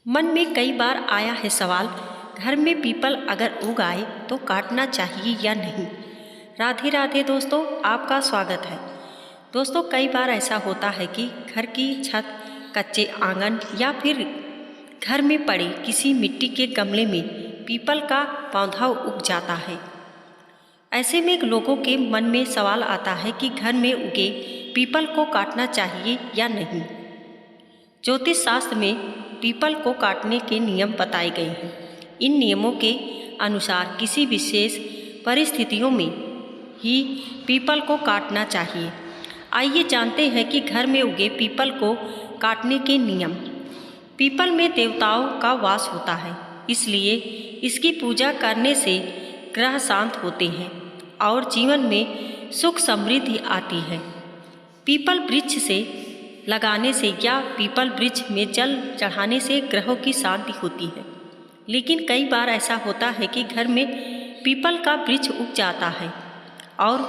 मन में कई बार आया है सवाल, घर में पीपल अगर उग आए तो काटना चाहिए या नहीं। राधे राधे दोस्तों, आपका स्वागत है। दोस्तों, कई बार ऐसा होता है कि घर की छत, कच्चे आंगन या फिर घर में पड़े किसी मिट्टी के गमले में पीपल का पौधा उग जाता है। ऐसे में लोगों के मन में सवाल आता है कि घर में उगे पीपल को काटना चाहिए या नहीं। ज्योतिष शास्त्र में पीपल को काटने के नियम बताए गए हैं। इन नियमों के अनुसार किसी विशेष परिस्थितियों में ही पीपल को काटना चाहिए। आइए जानते हैं कि घर में उगे पीपल को काटने के नियम। पीपल में देवताओं का वास होता है, इसलिए इसकी पूजा करने से ग्रह शांत होते हैं और जीवन में सुख समृद्धि आती है। पीपल वृक्ष से लगाने से या पीपल वृक्ष में जल चढ़ाने से ग्रहों की शांति होती है। लेकिन कई बार ऐसा होता है कि घर में पीपल का वृक्ष उग जाता है और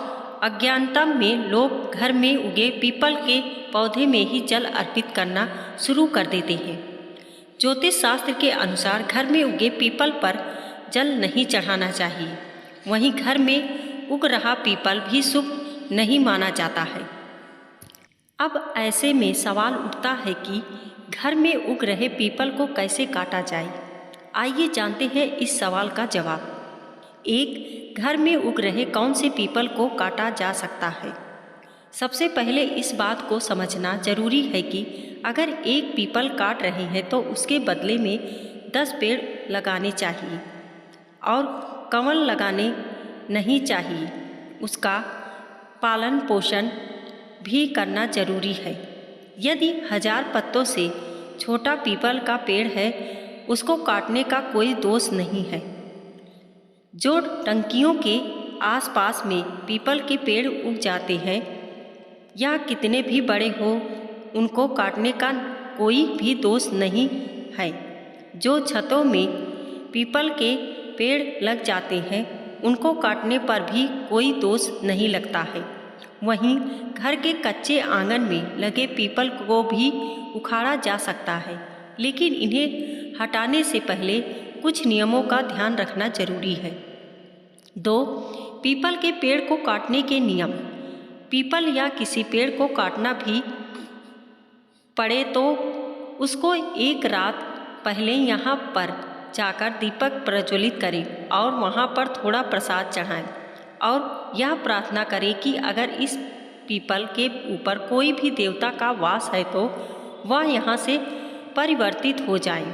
अज्ञानता में लोग घर में उगे पीपल के पौधे में ही जल अर्पित करना शुरू कर देते हैं। ज्योतिष शास्त्र के अनुसार घर में उगे पीपल पर जल नहीं चढ़ाना चाहिए। वहीं घर में उग रहा पीपल भी शुभ नहीं माना जाता है। अब ऐसे में सवाल उठता है कि घर में उग रहे पीपल को कैसे काटा जाए। आइए जानते हैं इस सवाल का जवाब। 1. घर में उग रहे कौन से पीपल को काटा जा सकता है। सबसे पहले इस बात को समझना जरूरी है कि अगर एक पीपल काट रहे हैं तो उसके बदले में 10 पेड़ लगाने चाहिए और कंवल लगाने नहीं चाहिए। उसका पालन पोषण भी करना जरूरी है। यदि 1000 पत्तों से छोटा पीपल का पेड़ है, उसको काटने का कोई दोष नहीं है। जो टंकियों के आसपास में पीपल के पेड़ उग जाते हैं या कितने भी बड़े हो, उनको काटने का कोई भी दोष नहीं है। जो छतों में पीपल के पेड़ लग जाते हैं, उनको काटने पर भी कोई दोष नहीं लगता है। वहीं घर के कच्चे आंगन में लगे पीपल को भी उखाड़ा जा सकता है, लेकिन इन्हें हटाने से पहले कुछ नियमों का ध्यान रखना जरूरी है। 2. पीपल के पेड़ को काटने के नियम। पीपल या किसी पेड़ को काटना भी पड़े तो उसको एक रात पहले यहाँ पर जाकर दीपक प्रज्वलित करें और वहाँ पर थोड़ा प्रसाद चढ़ाएं और यह प्रार्थना करें कि अगर इस पीपल के ऊपर कोई भी देवता का वास है तो वह यहाँ से परिवर्तित हो जाए,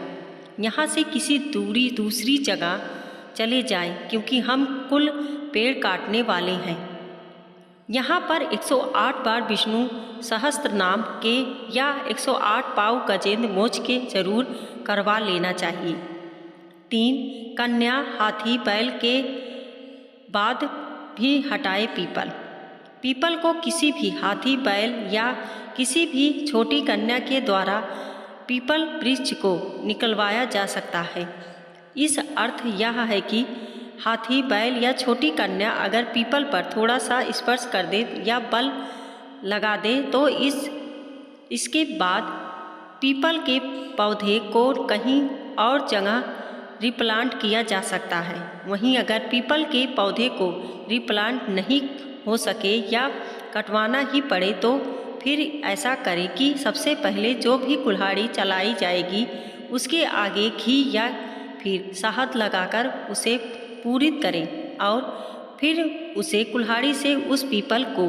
यहाँ से किसी दूसरी जगह चले जाएं, क्योंकि हम कुल पेड़ काटने वाले हैं। यहाँ पर 108 बार विष्णु सहस्त्र नाम के या 108 पाव गजेंद्र मोक्ष के जरूर करवा लेना चाहिए। 3. कन्या, हाथी, बैल के बाद भी हटाए पीपल को किसी भी हाथी, बैल या किसी भी छोटी कन्या के द्वारा पीपल वृक्ष को निकलवाया जा सकता है। इस अर्थ यह है कि हाथी, बैल या छोटी कन्या अगर पीपल पर थोड़ा सा स्पर्श कर दे या बल लगा दे तो इसके बाद पीपल के पौधे को कहीं और जगह रिप्लांट किया जा सकता है। वहीं अगर पीपल के पौधे को रिप्लांट नहीं हो सके या कटवाना ही पड़े तो फिर ऐसा करें कि सबसे पहले जो भी कुल्हाड़ी चलाई जाएगी उसके आगे घी या फिर शहद लगाकर उसे पूरित करें और फिर उसे कुल्हाड़ी से उस पीपल को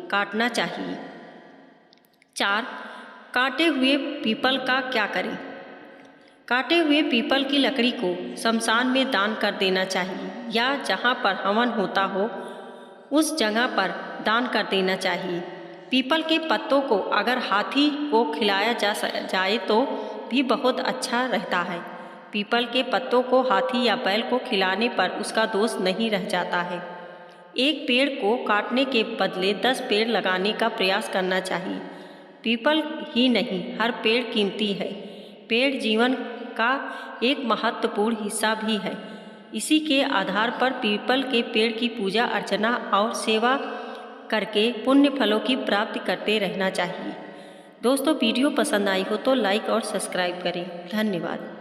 काटना चाहिए। 4. काटे हुए पीपल का क्या करें। काटे हुए पीपल की लकड़ी को शमशान में दान कर देना चाहिए या जहाँ पर हवन होता हो उस जगह पर दान कर देना चाहिए। पीपल के पत्तों को अगर हाथी को खिलाया जाए तो भी बहुत अच्छा रहता है। पीपल के पत्तों को हाथी या बैल को खिलाने पर उसका दोष नहीं रह जाता है। एक पेड़ को काटने के बदले 10 पेड़ लगाने का प्रयास करना चाहिए। पीपल ही नहीं, हर पेड़ कीमती है। पेड़ जीवन का एक महत्वपूर्ण हिस्सा भी है। इसी के आधार पर पीपल के पेड़ की पूजा अर्चना और सेवा करके पुण्य फलों की प्राप्ति करते रहना चाहिए। दोस्तों वीडियो पसंद आई हो तो लाइक और सब्सक्राइब करें। धन्यवाद।